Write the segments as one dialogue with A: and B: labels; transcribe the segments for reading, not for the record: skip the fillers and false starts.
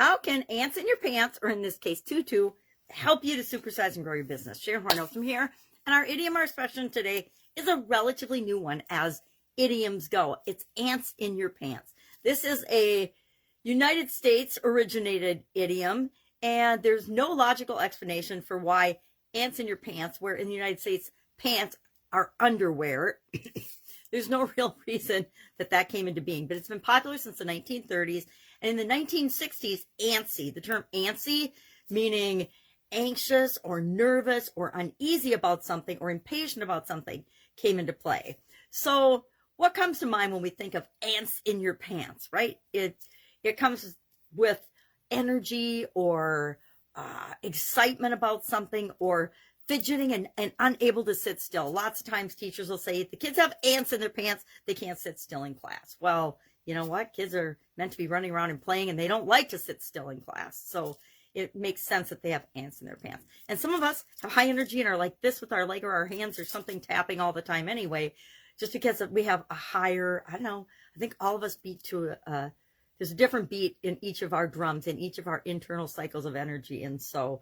A: How can ants in your pants, or in this case, tutu, help you to supersize and grow your business? Sharon Horne-Ellstrom here. And our idiom or expression today is a relatively new one as idioms go. It's ants in your pants. This is a United States originated idiom, and there's no logical explanation for why ants in your pants, where in the United States, pants are underwear. There's no real reason that came into being, but it's been popular since the 1930s. And in the 1960s, antsy, the term antsy, meaning anxious or nervous or uneasy about something or impatient about something, came into play. So what comes to mind when we think of ants in your pants, right? It comes with energy or excitement about something, or fidgeting and unable to sit still. Lots of times teachers will say, the kids have ants in their pants, they can't sit still in class. Well, you know what? Kids are meant to be running around and playing, and they don't like to sit still in class. So it makes sense that they have ants in their pants. And some of us have high energy and are like this with our leg or our hands or something tapping all the time anyway, just because we have a higher, I don't know, I think all of us beat to there's a different beat in each of our drums, in each of our internal cycles of energy. And so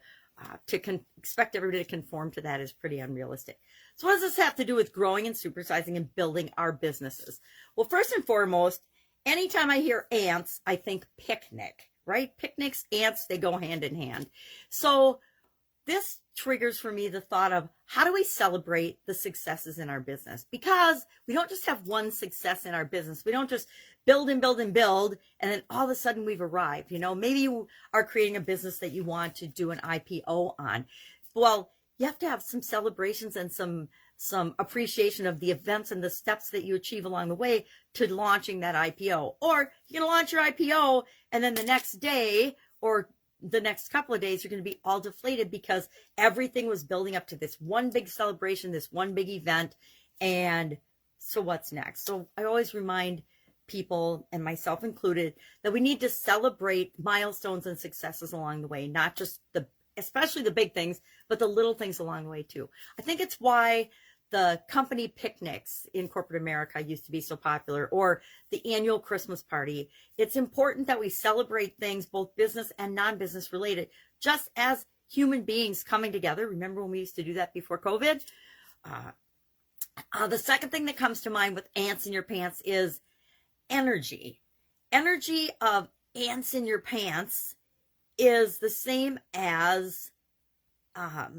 A: to expect everybody to conform to that is pretty unrealistic. So what does this have to do with growing and supersizing and building our businesses? Well, first and foremost, anytime I hear ants, I think picnic, right? Picnics, ants, they go hand in hand. So this triggers for me the thought of, how do we celebrate the successes in our business? Because we don't just have one success in our business. We don't just build and build and build, and then all of a sudden we've arrived. You know, maybe you are creating a business that you want to do an IPO on. Well, you have to have some celebrations and some appreciation of the events and the steps that you achieve along the way to launching that IPO. Or you're going to launch your IPO, and then the next day or the next couple of days, you're going to be all deflated because everything was building up to this one big celebration, this one big event. And so what's next? So I always remind people, and myself included, that we need to celebrate milestones and successes along the way, not just especially the big things, but the little things along the way too. I think it's why the company picnics in corporate America used to be so popular, or the annual Christmas party. It's important that we celebrate things, both business and non-business related, just as human beings coming together. Remember when we used to do that before COVID? The second thing that comes to mind with ants in your pants is energy. Energy of ants in your pants is the same as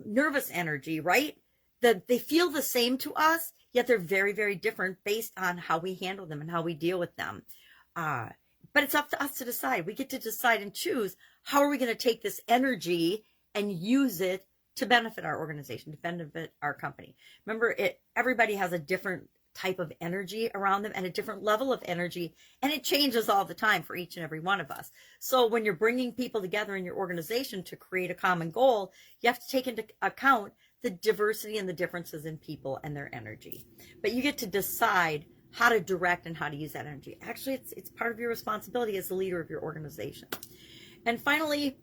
A: nervous energy, right? That they feel the same to us, yet they're very, very different based on how we handle them and how we deal with them. But it's up to us to decide. We get to decide and choose, how are we going to take this energy and use it to benefit our organization, to benefit our company. Remember, everybody has a different type of energy around them and a different level of energy, and it changes all the time for each and every one of us. So when you're bringing people together in your organization to create a common goal, you have to take into account the diversity and the differences in people and their energy. But you get to decide how to direct and how to use that energy. Actually, it's part of your responsibility as the leader of your organization. And finally,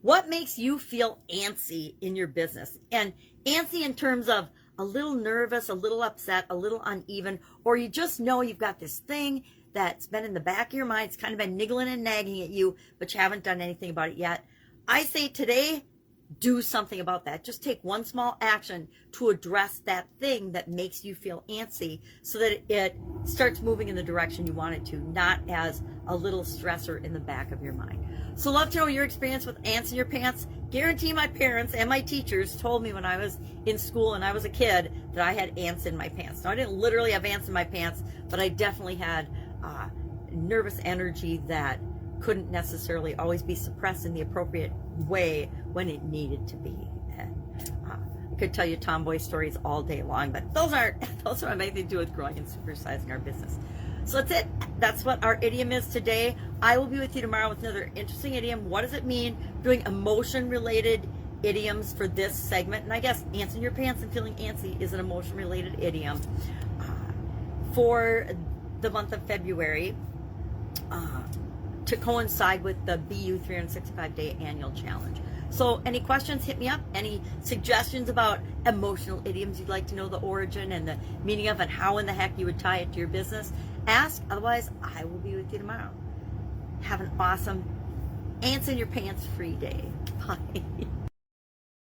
A: what makes you feel antsy in your business? And antsy in terms of a little nervous, a little upset, a little uneven, or you just know you've got this thing that's been in the back of your mind. It's kind of been niggling and nagging at you, but you haven't done anything about it yet. I say today, do something about that. Just take one small action to address that thing that makes you feel antsy, so that it starts moving in the direction you want it to, not as a little stressor in the back of your mind. So love to know your experience with ants in your pants. Guarantee my parents and my teachers told me when I was in school and I was a kid that I had ants in my pants. Now, I didn't literally have ants in my pants, but I definitely had nervous energy that couldn't necessarily always be suppressed in the appropriate way when it needed to be. And I could tell you tomboy stories all day long, but those don't have anything to do with growing and supersizing our business. So that's it. That's what our idiom is today. I will be with you tomorrow with another interesting idiom. What does it mean? Doing emotion-related idioms for this segment. And I guess ants in your pants and feeling antsy is an emotion-related idiom for the month of February, to coincide with the BU 365-day annual challenge. So any questions, hit me up. Any suggestions about emotional idioms you'd like to know the origin and the meaning of, and how in the heck you would tie it to your business, ask. Otherwise, I will be with you tomorrow. Have an awesome Ants in Your Pants free day. Bye.